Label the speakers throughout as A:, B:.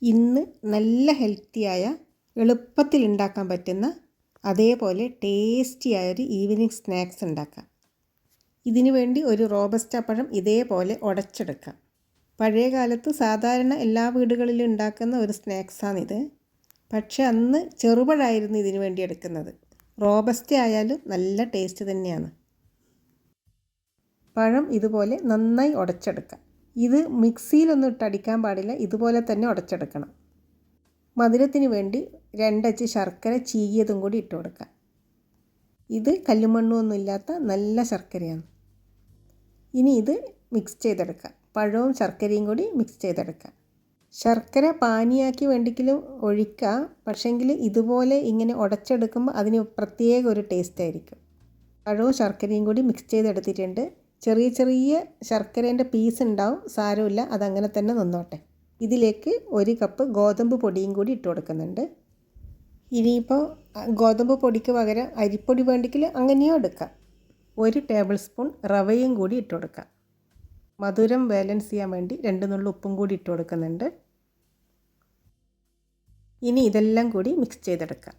A: ഇന്ന് നല്ല ഹെൽത്തിയായ എളുപ്പത്തിൽ ഉണ്ടാക്കാൻ പറ്റുന്ന അതേപോലെ ടേസ്റ്റിയായൊരു ഈവനിങ് സ്നാക്സ് ഉണ്ടാക്കാം. ഇതിനു വേണ്ടി ഒരു റോബസ്റ്റ പഴം ഇതേപോലെ ഉടച്ചെടുക്കാം. പഴയ കാലത്ത് സാധാരണ എല്ലാ വീടുകളിലും ഉണ്ടാക്കുന്ന ഒരു സ്നാക്സാണിത്. പക്ഷെ അന്ന് ചെറുപഴമായിരുന്നു ഇതിനു വേണ്ടി എടുക്കുന്നത്. റോബസ്റ്റ ആയാലും നല്ല ടേസ്റ്റ് തന്നെയാണ്. പഴം ഇതുപോലെ നന്നായി ഉടച്ചെടുക്കാം. ഇത് മിക്സിയിലൊന്നും ഇട്ടടിക്കാൻ പാടില്ല, ഇതുപോലെ തന്നെ ഉടച്ചെടുക്കണം. മധുരത്തിന് വേണ്ടി 2 അച്ച് ശർക്കര ചീകിയതും കൂടി ഇട്ട് കൊടുക്കാം. ഇത് കല്ലുമണ്ണൊന്നും ഇല്ലാത്ത നല്ല ശർക്കരയാണ്. ഇനി ഇത് മിക്സ് ചെയ്തെടുക്കാം. പഴവും ശർക്കരയും കൂടി മിക്സ് ചെയ്തെടുക്കാം. ശർക്കര പാനിയാക്കി വേണ്ടിയെങ്കിലും ഒഴിക്കാം, പക്ഷേങ്കിൽ ഇതുപോലെ ഇങ്ങനെ ഉടച്ചെടുക്കുമ്പോൾ അതിന് പ്രത്യേക ഒരു ടേസ്റ്റ് ആയിരിക്കും. പഴവും ശർക്കരയും കൂടി മിക്സ് ചെയ്തെടുത്തിട്ടുണ്ട്. ചെറിയ ചെറിയ ശർക്കരേൻ്റെ പീസ് ഉണ്ടാവും, സാരമില്ല, അതങ്ങനെ തന്നെ നിന്നോട്ടെ. ഇതിലേക്ക് 1 കപ്പ് ഗോതമ്പ് പൊടിയും കൂടി ഇട്ട് കൊടുക്കുന്നുണ്ട്. ഇനിയിപ്പോൾ ഗോതമ്പ് പൊടിക്ക് പകരം അരിപ്പൊടി വേണ്ടിയെങ്കിൽ അങ്ങനെയോ എടുക്കാം. 1 ടേബിൾ സ്പൂൺ റവയും കൂടി ഇട്ട് കൊടുക്കാം. മധുരം ബാലൻസ് ചെയ്യാൻ വേണ്ടി 2 നുള്ളു ഉപ്പും കൂടി ഇട്ട് കൊടുക്കുന്നുണ്ട്. ഇനി ഇതെല്ലാം കൂടി മിക്സ് ചെയ്തെടുക്കാം.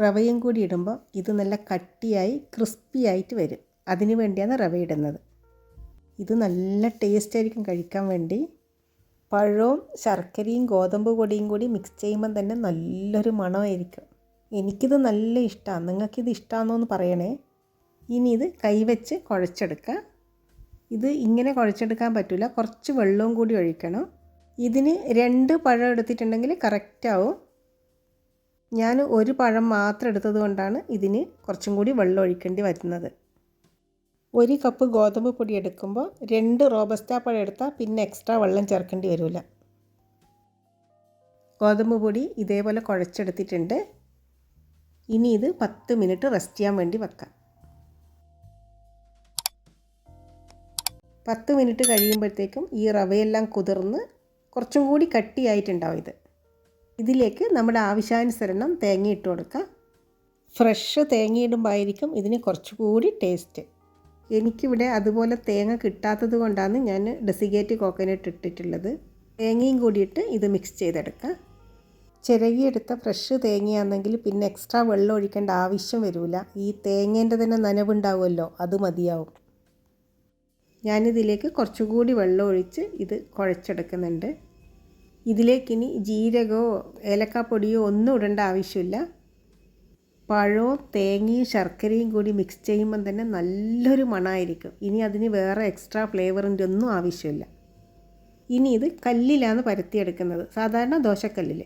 A: റവയും കൂടി ഇടുമ്പോൾ ഇത് നല്ല കട്ടിയായി ക്രിസ്പി ആയിട്ട് വരും. അതിന് വേണ്ടിയാണ് റവ ഇടുന്നത്. ഇത് നല്ല ടേസ്റ്റ് ആയിരിക്കും കഴിക്കാൻ വേണ്ടി. പഴവും ശർക്കരയും ഗോതമ്പ് പൊടിയും കൂടി മിക്സ് ചെയ്യുമ്പം തന്നെ നല്ലൊരു മണമായിരിക്കും. എനിക്കിത് നല്ല ഇഷ്ടമാണ്. നിങ്ങൾക്കിത് ഇഷ്ടമാണോ എന്ന് പറയണേ. ഇനി ഇത് കൈവച്ച് കുഴച്ചെടുക്കുക. ഇത് ഇങ്ങനെ കുഴച്ചെടുക്കാൻ പറ്റില്ല, കുറച്ച് വെള്ളവും കൂടി ഒഴിക്കണം. ഇതിന് 2 പഴം എടുത്തിട്ടുണ്ടെങ്കിൽ കറക്റ്റാവും. ഞാൻ 1 പഴം മാത്രം എടുത്തത് കൊണ്ടാണ് ഇതിന് കുറച്ചും കൂടി വെള്ളം ഒഴിക്കേണ്ടി വരുന്നത്. 1 കപ്പ് ഗോതമ്പ് പൊടി എടുക്കുമ്പോൾ 2 റോബസ്റ്റ പഴം എടുത്താൽ പിന്നെ എക്സ്ട്രാ വെള്ളം ചേർക്കേണ്ടി വരില്ല. ഗോതമ്പ് പൊടി ഇതേപോലെ കുഴച്ചെടുത്തിട്ടുണ്ട്. ഇനി ഇത് 10 മിനിറ്റ് റെസ്റ്റ് ചെയ്യാൻ വേണ്ടി വെക്കാം. 10 മിനിറ്റ് കഴിയുമ്പോഴത്തേക്കും ഈ റവയെല്ലാം കുതിർന്ന് കുറച്ചും കൂടി കട്ടിയായിട്ടുണ്ടാവും. ഇതിലേക്ക് നമ്മുടെ ആവശ്യാനുസരണം തേങ്ങ ഇട്ട് കൊടുക്കുക. ഫ്രഷ് തേങ്ങ ഇടുമ്പോൾ ആയിരിക്കും ഇതിന് കുറച്ചുകൂടി ടേസ്റ്റ്. എനിക്കിവിടെ അതുപോലെ തേങ്ങ കിട്ടാത്തത് കൊണ്ടാണ് ഞാൻ ഡെസിഗേറ്റ് കോക്കനട്ട് ഇട്ടിട്ടുള്ളത്. തേങ്ങയും കൂടിയിട്ട് ഇത് മിക്സ് ചെയ്തെടുക്കുക. ചിരകിയെടുത്ത ഫ്രഷ് തേങ്ങയാണെങ്കിൽ പിന്നെ എക്സ്ട്രാ വെള്ളം ഒഴിക്കേണ്ട ആവശ്യം വരില്ല. ഈ തേങ്ങേൻ്റെ തന്നെ നനവുണ്ടാവുമല്ലോ, അത് മതിയാവും. ഞാനിതിലേക്ക് കുറച്ചുകൂടി വെള്ളം ഒഴിച്ച് ഇത് കുഴച്ചെടുക്കുന്നുണ്ട്. ഇതിലേക്കിനി ജീരകമോ ഏലക്കാപ്പൊടിയോ ഒന്നും ഇടേണ്ട ആവശ്യമില്ല. പഴവും തേങ്ങയും ശർക്കരയും കൂടി മിക്സ് ചെയ്യുമ്പം തന്നെ നല്ലൊരു മണമായിരിക്കും. ഇനി അതിന് വേറെ എക്സ്ട്രാ ഫ്ലേവറിൻ്റെ ഒന്നും ആവശ്യമില്ല. ഇനി ഇത് കല്ലിലാണ് പരത്തിയെടുക്കുന്നത്, സാധാരണ ദോശക്കല്ലിൽ.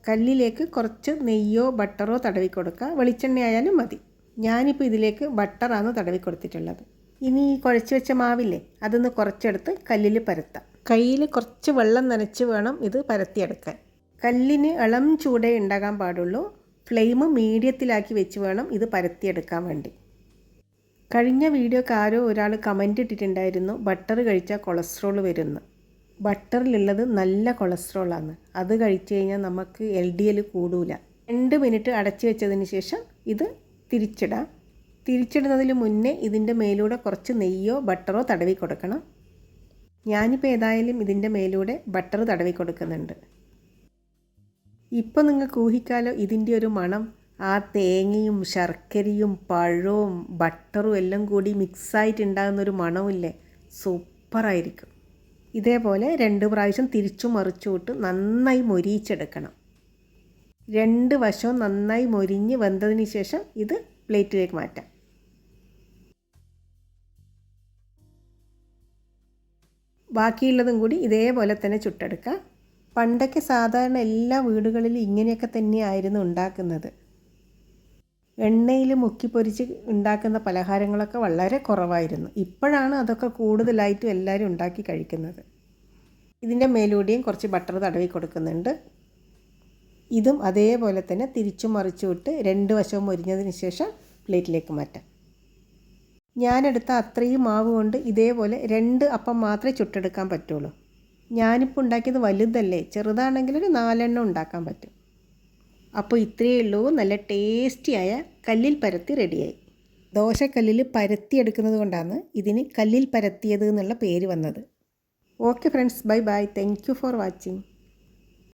A: കല്ലിലേക്ക് കുറച്ച് നെയ്യോ ബട്ടറോ തടവി കൊടുക്കുക. വെളിച്ചെണ്ണ ആയാലും മതി. ഞാനിപ്പോൾ ഇതിലേക്ക് ബട്ടറാണ് തടവി കൊടുത്തിട്ടുള്ളത്. ഇനി കുഴച്ച് വെച്ച മാവില്ലേ, അതൊന്ന് കുറച്ചെടുത്ത് കല്ലിൽ പരത്താം. കയ്യിൽ കുറച്ച് വെള്ളം നനച്ച് വേണം ഇത് പരത്തിയെടുക്കാൻ. കല്ലിന് ഇളം ചൂടേ ഉണ്ടാകാൻ പാടുള്ളൂ. ഫ്ലെയിം മീഡിയത്തിലാക്കി വെച്ച് വേണം ഇത് പരത്തിയെടുക്കാൻ വേണ്ടി. കഴിഞ്ഞ വീഡിയോക്ക് ആരോ ഒരാൾ കമൻ്റ് ഇട്ടിട്ടുണ്ടായിരുന്നു, ബട്ടർ കഴിച്ചാൽ കൊളസ്ട്രോൾ വരുന്നു. ബട്ടറിലുള്ളത് നല്ല കൊളസ്ട്രോളാണ്. അത് കഴിച്ചു കഴിഞ്ഞാൽ നമുക്ക് LDL കൂടൂല. 2 മിനിറ്റ് അടച്ചു വെച്ചതിന് ശേഷം ഇത് തിരിച്ചിടാം. തിരിച്ചിടുന്നതിന് മുന്നേ ഇതിൻ്റെ മേലൂടെ കുറച്ച് നെയ്യോ ബട്ടറോ തടവി കൊടുക്കണം. ഞാനിപ്പോൾ ഏതായാലും ഇതിൻ്റെ മേലൂടെ ബട്ടർ തടവി കൊടുക്കുന്നുണ്ട്. ഇപ്പോൾ നിങ്ങൾക്ക് ഊഹിക്കാലോ ഇതിൻ്റെ ഒരു മണം. ആ തേങ്ങയും ശർക്കരയും പഴവും ബട്ടറും എല്ലാം കൂടി മിക്സായിട്ടുണ്ടാകുന്നൊരു മണമില്ലേ, സൂപ്പറായിരിക്കും. ഇതേപോലെ 2 പ്രാവശ്യം തിരിച്ചു മറിച്ചു വിട്ട് നന്നായി മൊരിയിച്ചെടുക്കണം. 2 വശവും നന്നായി മൊരിഞ്ഞ് വെന്തതിന് ശേഷം ഇത് പ്ലേറ്റിലേക്ക് മാറ്റാം. ബാക്കിയുള്ളതും കൂടി ഇതേപോലെ തന്നെ ചുട്ടെടുക്കുക. പണ്ടൊക്കെ സാധാരണ എല്ലാ വീടുകളിലും ഇങ്ങനെയൊക്കെ തന്നെയായിരുന്നു ഉണ്ടാക്കുന്നത്. എണ്ണയിൽ മുക്കിപ്പൊരിച്ച് ഉണ്ടാക്കുന്ന പലഹാരങ്ങളൊക്കെ വളരെ കുറവായിരുന്നു. ഇപ്പോഴാണ് അതൊക്കെ കൂടുതലായിട്ടും എല്ലാവരും ഉണ്ടാക്കി കഴിക്കുന്നത്. ഇതിൻ്റെ മേലൂടെയും കുറച്ച് ബട്ടർ തടവി കൊടുക്കുന്നുണ്ട്. ഇതും അതേപോലെ തന്നെ തിരിച്ചു മറിച്ചു വിട്ട് 2 വശവും മൊരിഞ്ഞതിന് ശേഷം പ്ലേറ്റിലേക്ക് മാറ്റാം. ഞാനെടുത്ത അത്രയും മാവ് കൊണ്ട് ഇതേപോലെ 2 അപ്പം മാത്രമേ ചുട്ടെടുക്കാൻ പറ്റുള്ളൂ. ഞാനിപ്പോൾ ഉണ്ടാക്കിയത് വലുതല്ലേ, ചെറുതാണെങ്കിൽ ഒരു 4 എണ്ണം ഉണ്ടാക്കാൻ പറ്റും. അപ്പോൾ ഇത്രയേ ഉള്ളൂ. നല്ല ടേസ്റ്റിയായ കല്ലിൽ പരത്തി റെഡിയായി. ദോശക്കല്ലിൽ പരത്തിയെടുക്കുന്നത് കൊണ്ടാണ് ഇതിന് കല്ലിൽ പരത്തിയത് എന്നുള്ള പേര് വന്നത്. Okay friends, bye bye. Thank you for watching.